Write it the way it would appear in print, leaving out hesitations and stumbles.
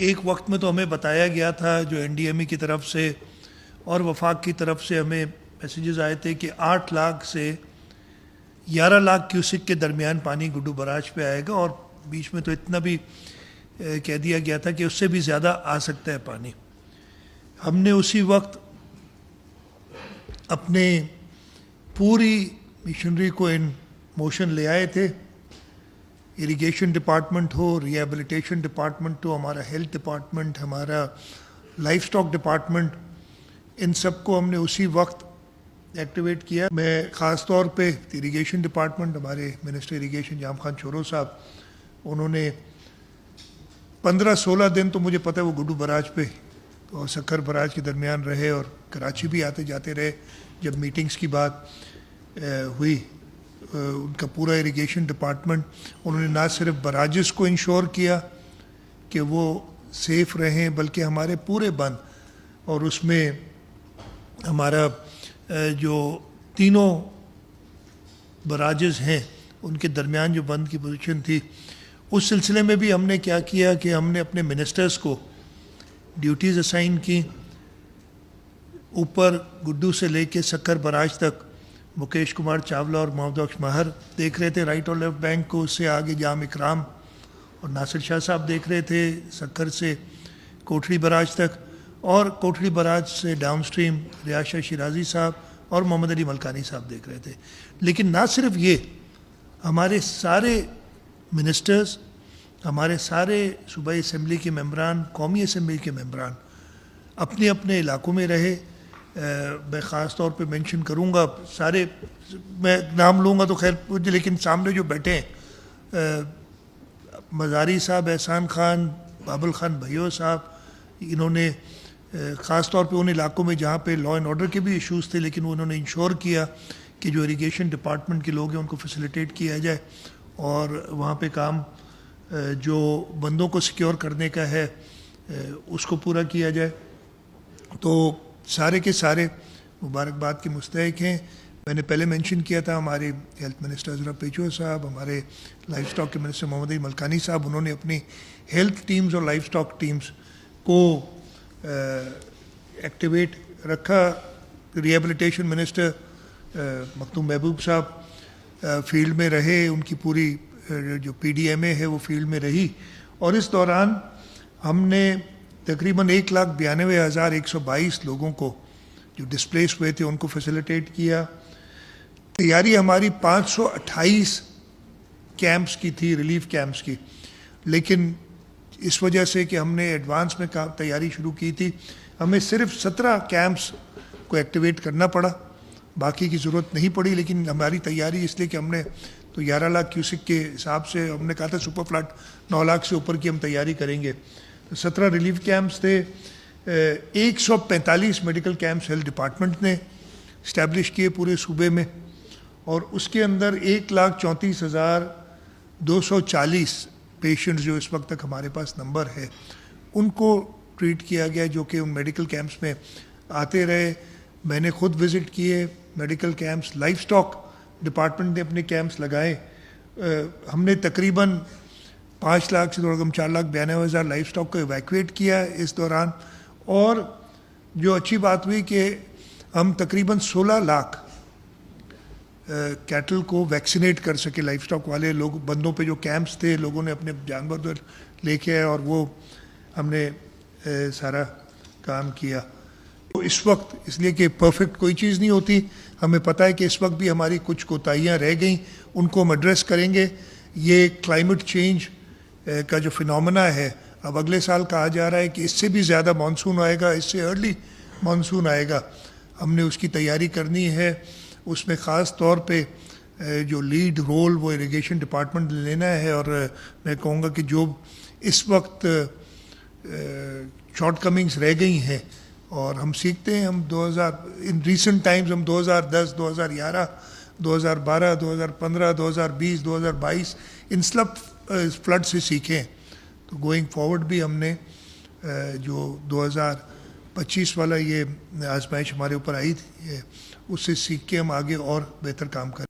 ایک وقت میں تو ہمیں بتایا گیا تھا جو NDMA کی طرف سے اور وفاق کی طرف سے ہمیں میسیجز آئے تھے کہ 8 لاکھ سے 11 لاکھ کیوسک کے درمیان پانی گڈو براج پہ آئے گا، اور بیچ میں تو اتنا بھی کہہ دیا گیا تھا کہ اس سے بھی زیادہ آ سکتا ہے پانی۔ ہم نے اسی وقت اپنے پوری مشنری کو ان موشن لے آئے تھے، اریگیشن ڈپارٹمنٹ ہو، ریہیبلیٹیشن ڈپارٹمنٹ ہو، ہمارا ہیلتھ ڈپارٹمنٹ، ہمارا لائف سٹاک ڈپارٹمنٹ، ان سب کو ہم نے اسی وقت ایکٹیویٹ کیا۔ میں خاص طور پہ اریگیشن ڈپارٹمنٹ، ہمارے منسٹر اریگیشن جام خان چورو صاحب، انہوں نے 15-16 دن تو مجھے پتہ ہے وہ گڈو براج پہ اور سکھر براج کے درمیان رہے، اور کراچی بھی آتے جاتے رہے۔ جب میٹنگز کی بات ہوئی، ان کا پورا اریگیشن ڈپارٹمنٹ، انہوں نے نہ صرف براجز کو انشور کیا کہ وہ سیف رہیں، بلکہ ہمارے پورے بند، اور اس میں ہمارا جو تینوں براجز ہیں ان کے درمیان جو بند کی پوزیشن تھی، اس سلسلے میں بھی ہم نے کیا کیا کہ ہم نے اپنے منسٹرز کو ڈیوٹیز اسائن کی۔ اوپر گڈو سے لے کے سکھر براج تک مکیش کمار چاولہ اور محمد بخش ماہر دیکھ رہے تھے رائٹ اور لیفٹ بینک کو، اس سے آگے جام اکرام اور ناصر شاہ صاحب دیکھ رہے تھے سکھر سے کوٹھڑی براج تک، اور کوٹھڑی براج سے ڈاؤن سٹریم ریاض شاہ شیرازی صاحب اور محمد علی ملکانی صاحب دیکھ رہے تھے۔ لیکن نہ صرف یہ، ہمارے سارے منسٹرز، ہمارے سارے صوبائی اسمبلی کے ممبران، قومی اسمبلی کے ممبران اپنے اپنے علاقوں میں رہے۔ میں خاص طور پہ مینشن کروں گا، سارے میں نام لوں گا تو خیر، لیکن سامنے جو بیٹھے ہیں، مزاری صاحب، احسان خان، بابل خان بھائیو صاحب، انہوں نے خاص طور پہ ان علاقوں میں جہاں پہ لا اینڈ آرڈر کے بھی ایشوز تھے، لیکن انہوں نے انشور کیا کہ جو اریگیشن ڈپارٹمنٹ کے لوگ ہیں ان کو فیسیلیٹیٹ کیا جائے، اور وہاں پہ کام جو بندوں کو سیکیور کرنے کا ہے اس کو پورا کیا جائے۔ تو سارے کے سارے مبارکباد کے مستحق ہیں۔ میں نے پہلے مینشن کیا تھا، ہمارے ہیلتھ منسٹر عزرا پیچو صاحب، ہمارے لائف سٹاک کے منسٹر محمد علی ملکانی صاحب، انہوں نے اپنی ہیلتھ ٹیمز اور لائف سٹاک ٹیمز کو ایکٹیویٹ رکھا۔ ریہیبلیٹیشن منسٹر مختوم محبوب صاحب فیلڈ میں رہے، ان کی پوری جو PDMA ہے وہ فیلڈ میں رہی، اور اس دوران ہم نے تقریباً 1,92,122 لوگوں کو جو ڈسپلیس ہوئے تھے ان کو فیسیلیٹیٹ کیا۔ تیاری ہماری 528 کیمپس کی تھی، ریلیف کیمپس کی، لیکن اس وجہ سے کہ ہم نے ایڈوانس میں تیاری شروع کی تھی، ہمیں صرف 17 کیمپس کو ایکٹیویٹ کرنا پڑا، باقی کی ضرورت نہیں پڑی۔ لیکن ہماری تیاری اس لیے کہ ہم نے تو 11 لاکھ کیوسک کے حساب سے ہم نے کہا تھا سپر فلڈ 9 لاکھ سے اوپر کی ہم تیاری کریں گے، 17 ریلیف کیمپس تھے۔ 145 میڈیکل کیمپس ہیلتھ ڈپارٹمنٹ نے اسٹیبلش کیے پورے صوبے میں، اور اس کے اندر 1,34,240 پیشنٹس جو اس وقت تک ہمارے پاس نمبر ہے ان کو ٹریٹ کیا گیا، جو کہ ان میڈیکل کیمپس میں آتے رہے۔ میں نے خود وزٹ کیے medical camps, life stock department نے اپنے کیمپس لگائے۔ ہم نے تقریباً 5 لاکھ سے تھوڑا کم 4,92,000 لائف سٹاک کو ایویکویٹ کیا اس دوران، اور جو اچھی بات ہوئی کہ ہم تقریباً 16 لاکھ کیٹل کو ویکسینیٹ کر سکے۔ لائف سٹاک والے لوگ، بندوں پہ جو کیمپس تھے، لوگوں نے اپنے جانور لے کے آئے، اور وہ ہم نے سارا کام کیا۔ اس وقت اس لیے کہ پرفیکٹ کوئی چیز نہیں ہوتی، ہمیں پتہ ہے کہ اس وقت بھی ہماری کچھ کوتاہیاں رہ گئیں، ان کو ہم ایڈریس کریں گے۔ یہ کلائمیٹ چینج کا جو فنومنا ہے، اب اگلے سال کہا جا رہا ہے کہ اس سے بھی زیادہ مانسون آئے گا، اس سے ارلی مانسون آئے گا، ہم نے اس کی تیاری کرنی ہے۔ اس میں خاص طور پہ جو لیڈ رول وہ اریگیشن ڈپارٹمنٹ لینا ہے، اور میں کہوں گا کہ جو اس وقت شارٹ کمنگز رہ گئی ہیں، اور ہم سیکھتے ہیں، ہم ان ریسنٹ ٹائمز ہم 2010، 2011، 2012، 2015، 2020، 2022 ان سب فلڈ سے سیکھیں۔ تو گوئنگ فارورڈ بھی ہم نے جو 2025 والا یہ آزمائش ہمارے اوپر آئی تھی، اس سے سیکھ کے ہم آگے اور بہتر کام کریں۔